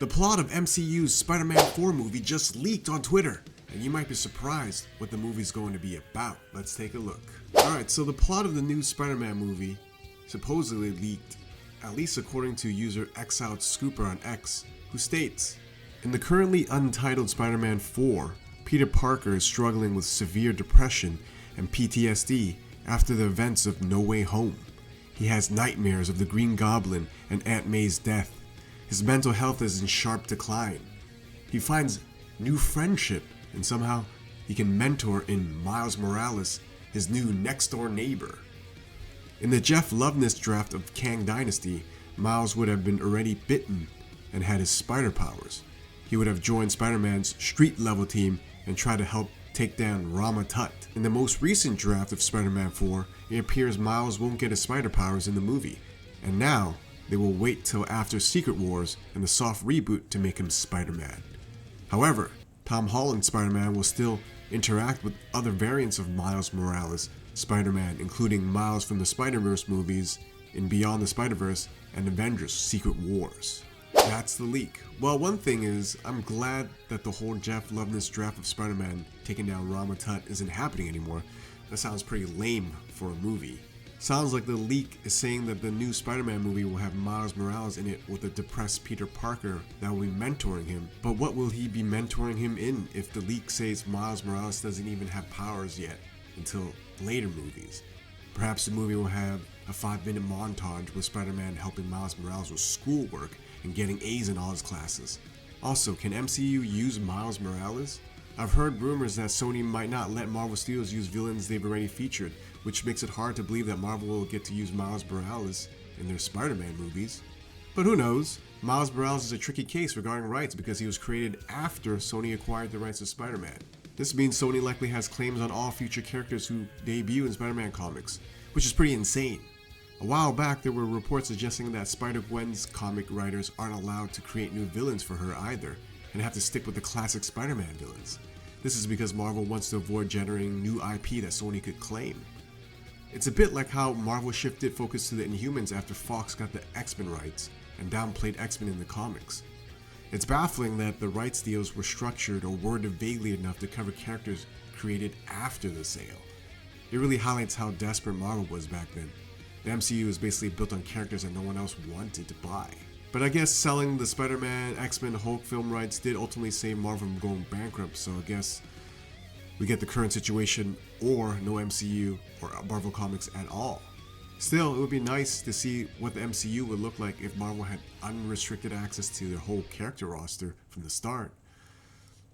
The plot of MCU's Spider-Man 4 movie just leaked on Twitter, and you might be surprised what the movie's going to be about. Let's take a look. Alright, so the plot of the new Spider-Man movie supposedly leaked, at least according to user Exiled Scooper on X, who states, in the currently untitled Spider-Man 4, Peter Parker is struggling with severe depression and PTSD after the events of No Way Home. He has nightmares of the Green Goblin and Aunt May's death. His mental health is in sharp decline. He finds new friendship, and somehow he can mentor in Miles Morales, his new next-door neighbor. In the Jeff Loveness draft of Kang Dynasty, Miles would have been already bitten and had his spider powers. He would have joined Spider-Man's street-level team and tried to help take down Rama-Tut. In the most recent draft of Spider-Man 4, it appears Miles won't get his spider powers in the movie, and now they will wait till after Secret Wars and the soft reboot to make him Spider-Man. However, Tom Holland's Spider-Man will still interact with other variants of Miles Morales' Spider-Man, including Miles from the Spider-Verse movies in Beyond the Spider-Verse and Avengers Secret Wars. That's the leak. Well, one thing is, I'm glad that the whole Jeff Loveness draft of Spider-Man taking down Rama-Tut isn't happening anymore. That sounds pretty lame for a movie. Sounds like the leak is saying that the new Spider-Man movie will have Miles Morales in it with a depressed Peter Parker that will be mentoring him. But what will he be mentoring him in if the leak says Miles Morales doesn't even have powers yet until later movies? Perhaps the movie will have a 5-minute montage with Spider-Man helping Miles Morales with schoolwork and getting A's in all his classes. Also, can MCU use Miles Morales? I've heard rumors that Sony might not let Marvel Studios use villains they've already featured, which makes it hard to believe that Marvel will get to use Miles Morales in their Spider-Man movies. But who knows? Miles Morales is a tricky case regarding rights because he was created after Sony acquired the rights to Spider-Man. This means Sony likely has claims on all future characters who debut in Spider-Man comics, which is pretty insane. A while back, there were reports suggesting that Spider-Gwen's comic writers aren't allowed to create new villains for her either, and have to stick with the classic Spider-Man villains. This is because Marvel wants to avoid generating new IP that Sony could claim. It's a bit like how Marvel shifted focus to the Inhumans after Fox got the X-Men rights and downplayed X-Men in the comics. It's baffling that the rights deals were structured or worded vaguely enough to cover characters created after the sale. It really highlights how desperate Marvel was back then. The MCU is basically built on characters that no one else wanted to buy. But I guess selling the Spider-Man, X-Men, Hulk film rights did ultimately save Marvel from going bankrupt, so I guess we get the current situation or no MCU or Marvel Comics at all. Still, it would be nice to see what the MCU would look like if Marvel had unrestricted access to their whole character roster from the start.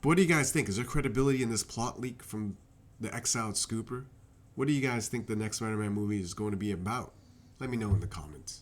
But what do you guys think? Is there credibility in this plot leak from the Exiled Scooper? What do you guys think the next Spider-Man movie is going to be about? Let me know in the comments.